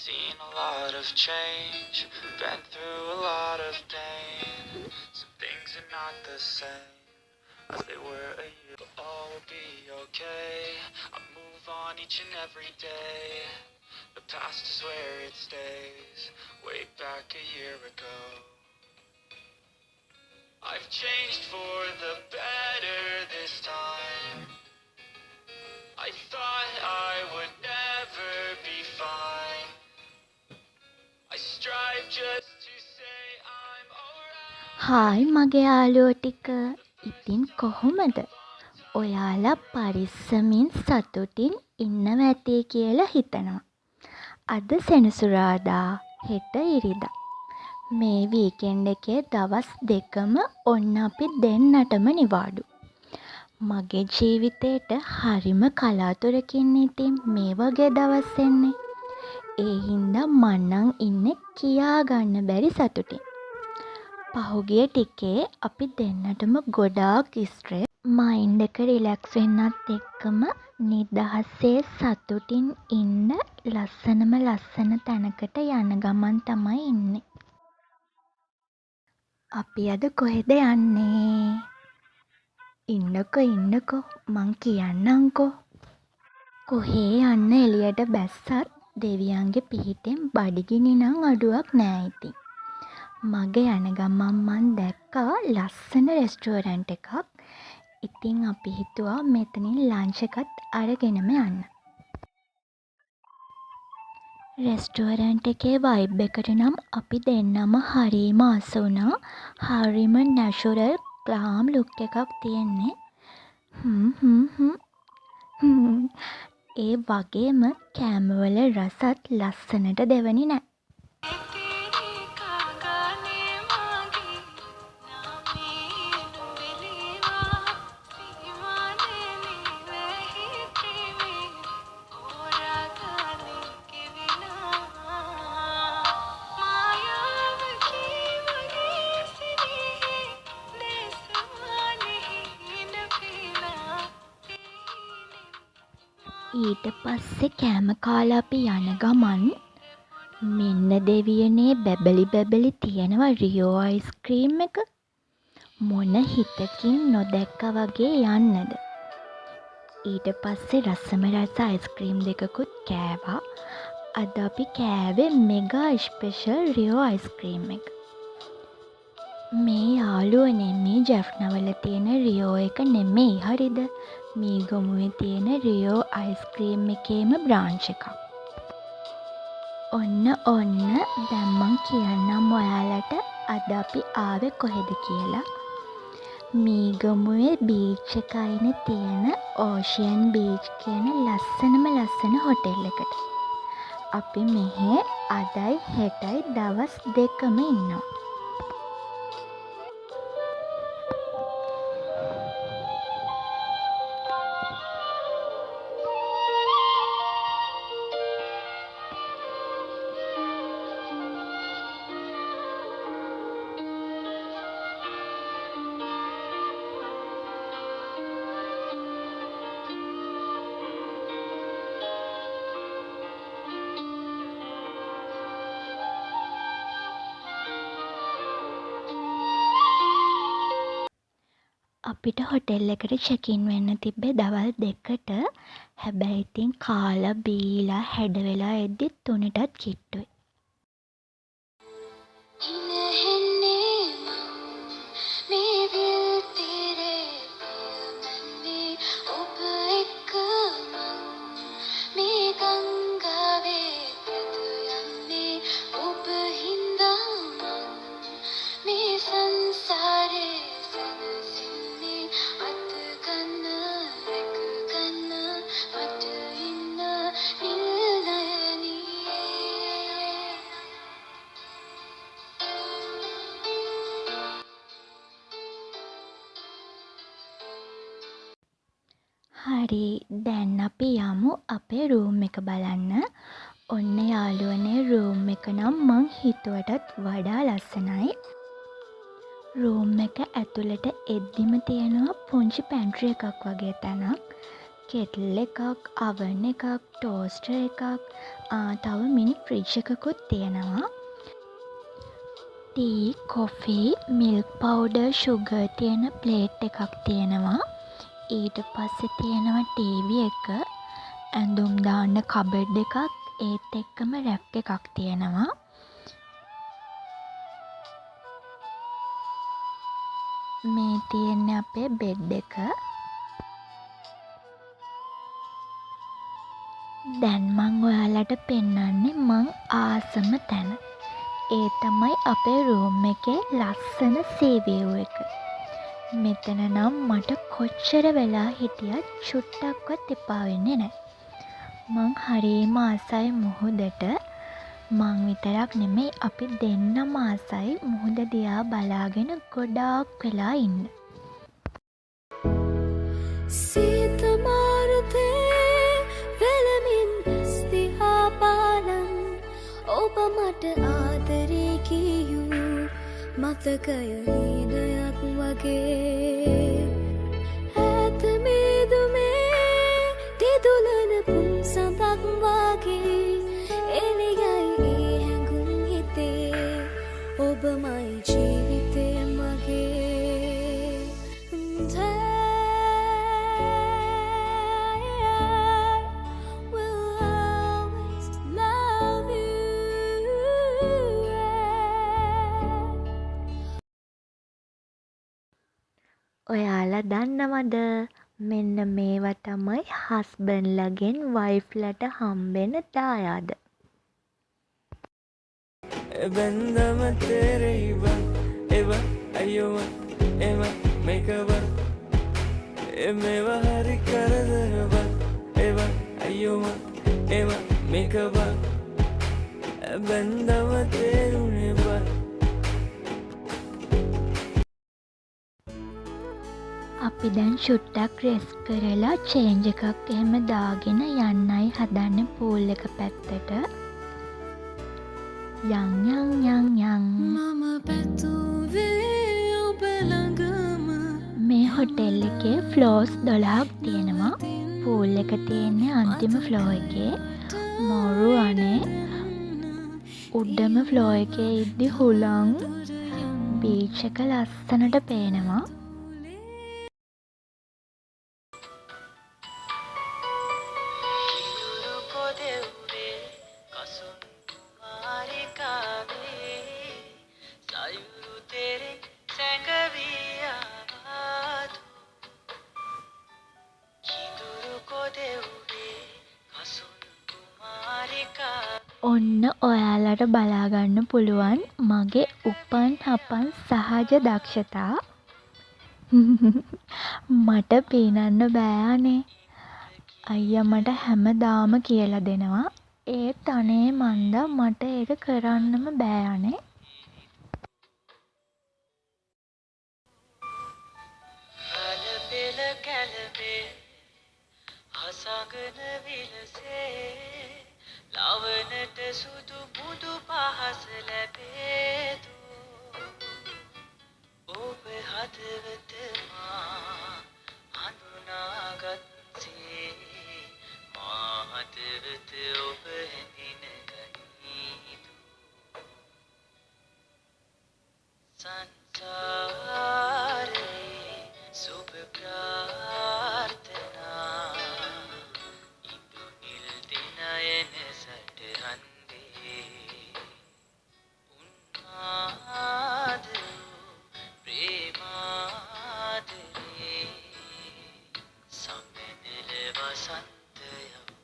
Seen a lot of change, been through a lot of pain. Some things are not the same as they were a year, but all will be okay. I move on each and every day. The past is where it stays, way back a year ago. I've changed for the better this time. I thought I would never be fine. I strive just to say I'm alright. Hi මගේ යාළුවෝ ටික. ඉතින් කොහොමද? ඔයාලා පරිස්සමින් සතුටින් ඉන්නව ඇති කියලා හිතනවා. අද සෙනසුරාදා, හෙට ඉරිදා. මේ වීකෙන්ඩ් එකේ දවස් දෙකම ඔන්න අපි දෙන්නටම නිවාඩු. මගේ ජීවිතේට හරිම කලාතුරකින් ඉතින් මේ වගේ දවස් එන්නේ. ඒ හින්දා මං නං ඉන්නේ කියාගන්න බැරි සතුටින්. පහුගිය ටිකේ අපි දෙන්නටම ගොඩාක් ස්ට්‍රෙස්, මයින්ඩ් එක රිලැක්ස් වෙන්නත් එක්කම නිදහසේ සතුටින් ඉන්න ලස්සනම ලස්සන තැනකට යන ගමන් තමයි ඉන්නේ. අපි අද කොහෙද යන්නේ? ඉන්නකෝ මං කියන්නම්කෝ. කොහේ යන්න එළියට බැස්සත් දෙවියන්ගේ පිහිටෙන් බඩගිනි නම් අඩුවක් නෑ ඉතින්. මගේ යන ගමන් මං දැක්කා ලස්සන රෙස්ටුරන්ට් එකක්. ඉතින් අපි හිතුවා මෙතනින් ලන්ච් එකත් අරගෙනම යන්න. රෙස්ටුරන්ට් එකේ වයිබ් එකට නම් අපි දෙන්නම හරීම ආස වුණා. හරිම නැචුරල් ක්ලාම් ලුක් එකක් තියෙන්නේ. ඒ වගේම කෑමවල රසත් ලස්සනට දෙවනි නෑ. ඊට පස්සේ කෑම කාලා අපි යන ගමන් මෙන්න දෙවියනේ බැබලි තියෙනවා රියෝ අයිස්ක්‍රීම් එක. මොන හිතකින් නොදැක්කා වගේ යන්නද. ඊට පස්සේ රසම රස අයිස්ක්‍රීම් දෙකකුත් කෑවා. අද අපි කෑවේ මෙගා ස්පෙෂල් රියෝ අයිස්ක්‍රීම් එක. මේ යාළුවනේ මේ ජැෆ්නවල තියෙන රියෝ එක නෙමෙයි හරිද? මීගමුවේ තියෙන රියෝ අයිස්ක්‍රීම් එකේම බ්‍රාන්ච් එකක්. ඔන්න දැන් මං කියන්නම් ඔයාලට අද අපි ආවේ කොහෙද කියලා. මීගමුවේ බීච් එකයිනේ තියෙන ඕෂියන් බීච් කියන ලස්සනම ලස්සන හොටෙල් එකට. අපි මෙහෙ අදයි හෙටයි දවස් දෙකම ඉන්නවා. අපිට හොටෙල් එකට චෙකින් වෙන්න තිබ්බේ දවල් 2ට. හැබැයි ඉතින් කාලා බීලා හැඩ වෙලා එද්දි 3ටත් කිට්ටුයි. හරි දැන් අපි යමු අපේ රූම් එක බලන්න. ඔන්න යාළුවනේ රූම් එක නම් මං හිතුවටත් වඩා ලස්සනයි. රූම් එක ඇතුළට එද්දිම තියෙනවා පුංචි පැන්ට්‍රි එකක් වගේ තැනක්. කෙටල් එකක්, අවන් එකක්, ටෝස්ටර් එකක්, තව මිනි ෆ්‍රිජ් එකකුත් තියෙනවා. T, coffee, milk powder, sugar තියෙන ප්ලේට් එකක් තියෙනවා. ඊට පස්සේ තියෙනවා ටීවී එක, ඇඳුම් දාන්න කබඩ් එකක්, ඒත් එක්කම රැක් එකක් තියෙනවා. මේ තියෙන්නේ අපේ බෙඩ් එක. දැන් මං ඔයාලට පෙන්නන්නේ මං ආසම තැන. ඒ තමයි අපේ රූම් එකේ ලස්සන සී විව් එක. මෙතන නම් මට කොච්චර වෙලා හිටියත් චුට්ටක්වත් එපා වෙන්නේ නැහැ. මං හරිම ආසයි මුහුදට. මං විතරක් නෙමෙයි අපි දෙන්නම ආසයි මුහුද දිහා බලාගෙන ගොඩාක් වෙලා ඉන්න. සීත මාරුතේ වෙලමින් ස්තිහා පාලන් ඔබ මට ආදරේ කියූ මතකය හීනයක් වගේ ඈත මීදුමේ දිදුලන පුන් සඳක් වගේ එළියයි ඒ හැඟුම් හිතේ ඔබමයි ජීවිතේ මගේ ඔයාලා දන්නවද මෙන්න මේවා තමයි හස්බන්ඩ්ලගෙන් වයිෆ්ලට හම්බෙන දායාද. බැන්දම තෙරෙයිව එව අයුම එම මේකව එමෙව හරි කරදරව එව අයුම එම මේකව බැන්දම තෙරුණෙව. අපි දැන් චුට්ටක් රෙස්ට් කරලා චේන්ජ් එකක් එහෙම දාගෙන යන්නයි හදන්නේ පූල් එක පැත්තට. යන් මම පැතුවේ ඔබ ළඟම මේ හොටෙල් එකේ ෆ්ලෝර්ස් 12ක් තියෙනවා. පූල් එක තියෙන්නේ අන්තිම ෆ්ලෝ එකේ. මොරු අනේ උඩම ෆ්ලෝ එකේ ඉද්දි හුලං බීච් එක ලස්සනට පේනවා. ඔන්න ඔයාලට බලාගන්න පුළුවන් මගේ උපන් හපන් සහජ දක්ෂතා. මට පීනන්න බෑනේ. අයියා මට හැමදාම කියලා දෙනවා. ඒත් අනේ මන්දා මට ඒක කරන්නම බෑනේ. හසගන විලසේ ලවනට සුදු මුදු පහස ලැබේතු ඔබ හදවත මා හඳුනාගත්සේ මා හදවත ඔබ හැඳින ගනීතු සංසාරේ සුබ ප්‍රාර්ථනා නයන සටහන්දේ උන්මාදරු ප්‍රේමාදරේ සමනල වසන්ත යවනයි.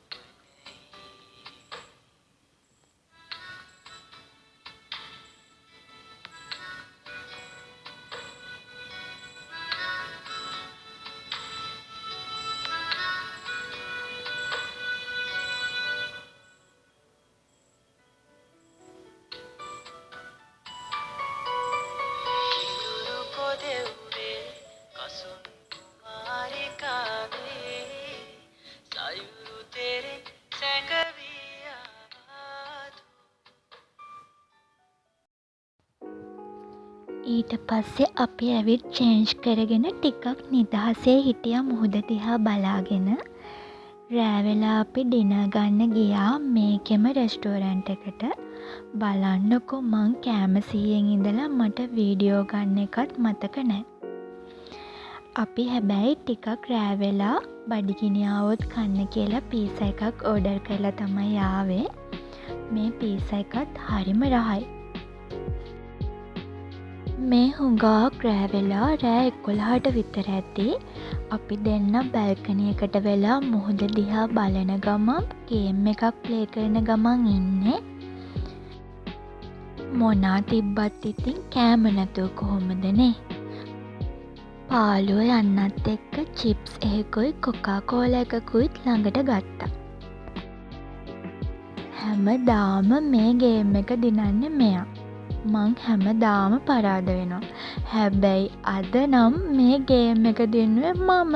ඊට පස්සේ අපි ඇවිත් චේන්ජ් කරගෙන ටිකක් නිදහසේ හිටියා මුහුද දිහා බලාගෙන. රෑ වෙලා අපි ඩිනර් ගන්න ගියා මේකෙම රෙස්ටෝරන්ට් එකට. බලන්නකෝ මං කෑම සිහියෙන් ඉඳලා මට වීඩියෝ ගන්න එකත් මතක නෑ. අපි හැබැයි ටිකක් රෑ වෙලා බඩගිනි ආවොත් කන්න කියලා පීසා එකක් ඕඩර් කරලා තමයි ආවේ. මේ පීසා එකත් හරිම රහයි. මේ හුඟක් රෑ වෙලා රෑ 11ට විතර ඇති. අපි දෙන්න බැල්කනි එකට වෙලා මුහුද දිහා බලන ගමන් ගේම් එකක් ප්ලේ කරන ගමන් ඉන්නේ. මොනා තිබ්බත් ඉතින් කෑම නැතුව කොහොමද නේ? පාළුව යන්නත් එක්ක චිප්ස් එකකුයි කොකා කෝලා එකකුයිත් ළඟට ගත්තා. හැමදාම මේ ගේම් එක දිනන්නේ මෙයා. මං හැමදාම පරාද වෙනවා. හැබැයි අද නම් මේ ගේම් එක දිනුවේ මම.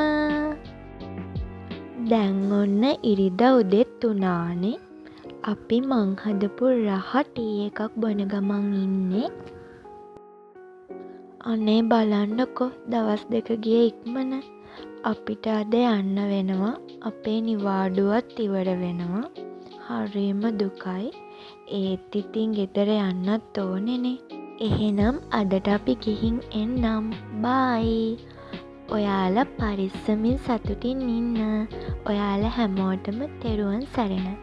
දැන් ඔන්න ඉරිදා උදෙත් 3 අපි මං හදපු රහ ටී එකක් බොන ගමන් ඉන්නේ. අනේ බලන්නකෝ දවස් 2 ගියේ ඉක්මන. අපිට අද යන්න වෙනවා. අපේ නිවාඩුවත් ඉවර වෙනවා. හරිම දුකයි. ඒත් ඉතින් ගෙදර යන්නත් ඕනේනේ. එහෙනම් අදට අපි ගිහින් එන්නම්. බයි. ඔයාලා පරිස්සමින් සතුටින් ඉන්න. ඔයාලා හැමෝටම තෙරුවන් සරණයි.